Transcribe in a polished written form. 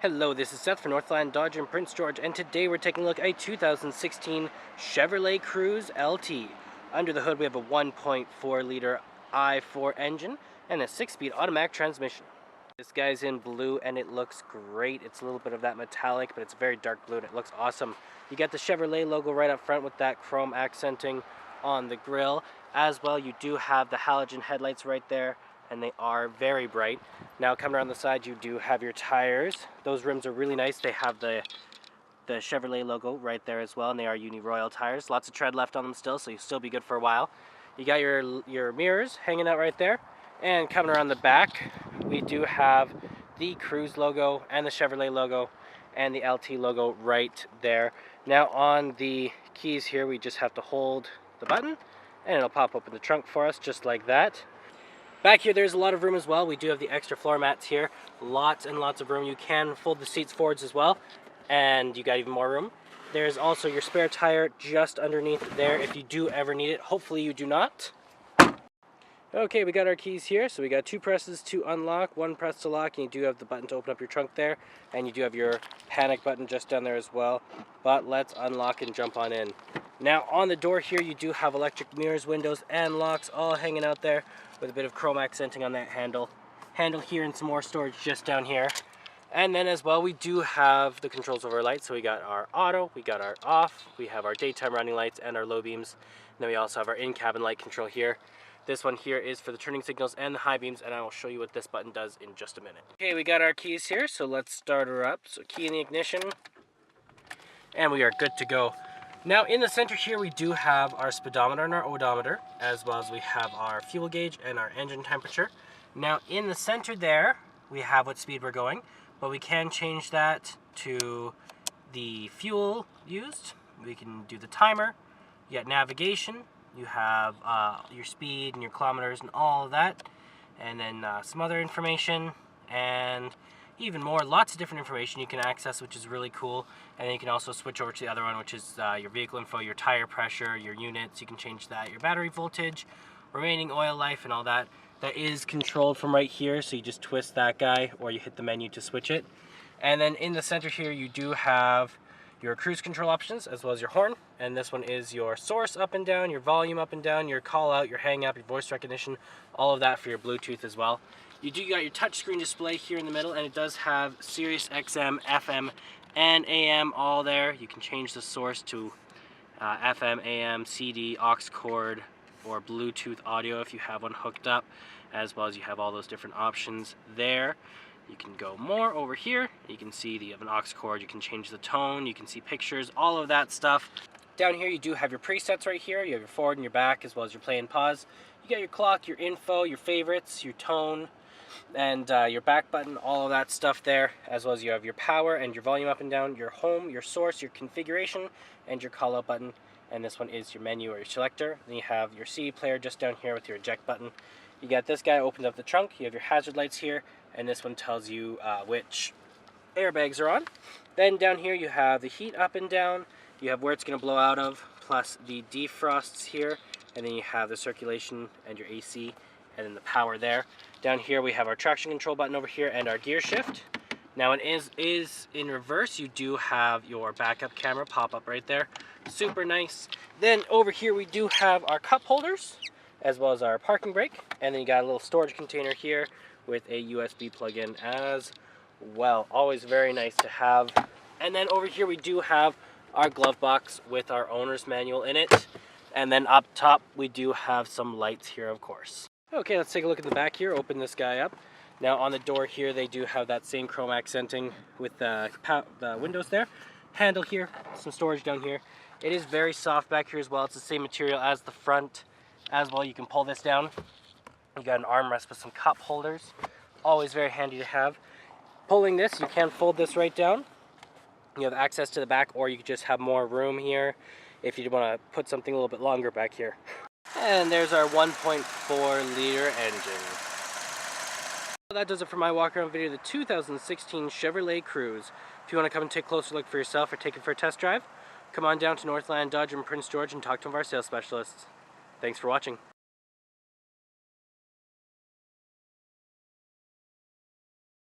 Hello, this is Seth from Northland Dodge in Prince George, and today we're taking a look at a 2016 Chevrolet Cruze LT. Under the hood we have a 1.4 liter i4 engine and a 6-speed automatic transmission. This guy's in blue and it looks great. It's a little bit of that metallic, but it's very dark blue and it looks awesome. You got the Chevrolet logo right up front with that chrome accenting on the grille. As well, you do have the halogen headlights right there, and they are very bright. Now coming around the side, you do have your tires. Those rims are really nice. They have the Chevrolet logo right there as well, and they are Uni Royal tires. Lots of tread left on them still, so you'll still be good for a while. You got your mirrors hanging out right there. And coming around the back, we do have the Cruze logo and the Chevrolet logo and the LT logo right there. Now on the keys here, we just have to hold the button and it'll pop open the trunk for us just like that. Back here there's a lot of room as well. We do have the extra floor mats here. Lots and lots of room. You can fold the seats forwards as well, and you got even more room. There's also your spare tire just underneath there if you do ever need it. Hopefully you do not. Okay, we got our keys here. So we got 2 presses to unlock, 1 press to lock, and you do have the button to open up your trunk there, and you do have your panic button just down there as well. But let's unlock and jump on in. Now on the door here you do have electric mirrors, windows, and locks all hanging out there with a bit of chrome accenting on that handle here, and some more storage just down here. And then as well we do have the controls over our lights. So we got our auto, we got our off, we have our daytime running lights and our low beams. And then we also have our in-cabin light control here. This one here is for the turning signals and the high beams, and I will show you what this button does in just a minute. Okay, we got our keys here, so let's start her up. So key in the ignition, and we are good to go. Now in the center here we do have our speedometer and our odometer, as well as we have our fuel gauge and our engine temperature. Now in the center there we have what speed we're going, but we can change that to the fuel used. We can do the timer. You got navigation, you have your speed and your kilometers and all of that, and then some other information and even more, lots of different information you can access, which is really cool. And then you can also switch over to the other one, which is your vehicle info, your tire pressure, your units. You can change that, your battery voltage, remaining oil life, and all that. That is controlled from right here, so you just twist that guy or you hit the menu to switch it. And then in the center here you do have your cruise control options as well as your horn, and this one is your source up and down, your volume up and down, your call out, your hang up, your voice recognition, all of that for your Bluetooth as well. You do got your touchscreen display here in the middle, and it does have Sirius XM, FM, and AM all there. You can change the source to FM, AM, CD, aux cord, or Bluetooth audio if you have one hooked up, as well as you have all those different options there. You can go more over here. You can see you have an aux cord, you can change the tone, you can see pictures, all of that stuff. Down here you do have your presets right here. You have your forward and your back, as well as your play and pause. You got your clock, your info, your favorites, your tone, and your back button, all of that stuff there, as well as you have your power and your volume up and down, your home, your source, your configuration, and your call out button. And this one is your menu or your selector. Then you have your CD player just down here with your eject button. You got this guy opens up the trunk. You have your hazard lights here, and this one tells you which airbags are on. Then down here you have the heat up and down. You have where it's going to blow out of, plus the defrosts here, and then you have the circulation and your AC, and then the power there. Down here we have our traction control button over here and our gear shift. Now when it is in reverse, you do have your backup camera pop up right there. Super nice. Then over here we do have our cup holders, as well as our parking brake, and then you got a little storage container here with a USB plug-in as well. Always very nice to have. And then over here we do have our glove box with our owner's manual in it. And then up top we do have some lights here, of course. Okay, let's take a look at the back here. Open this guy up. Now on the door here they do have that same chrome accenting with the windows there. Handle here, some storage down here. It is very soft back here as well. It's the same material as the front as well. You can pull this down. You got an armrest with some cup holders. Always very handy to have. Pulling this, you can fold this right down. You have access to the back, or you could just have more room here if you want to put something a little bit longer back here. And there's our 1.4 liter engine. So that does it for my walk around video of the 2016 Chevrolet Cruze. If you want to come and take a closer look for yourself or take it for a test drive, come on down to Northland Dodge in Prince George and talk to one of our sales specialists. Thanks for watching.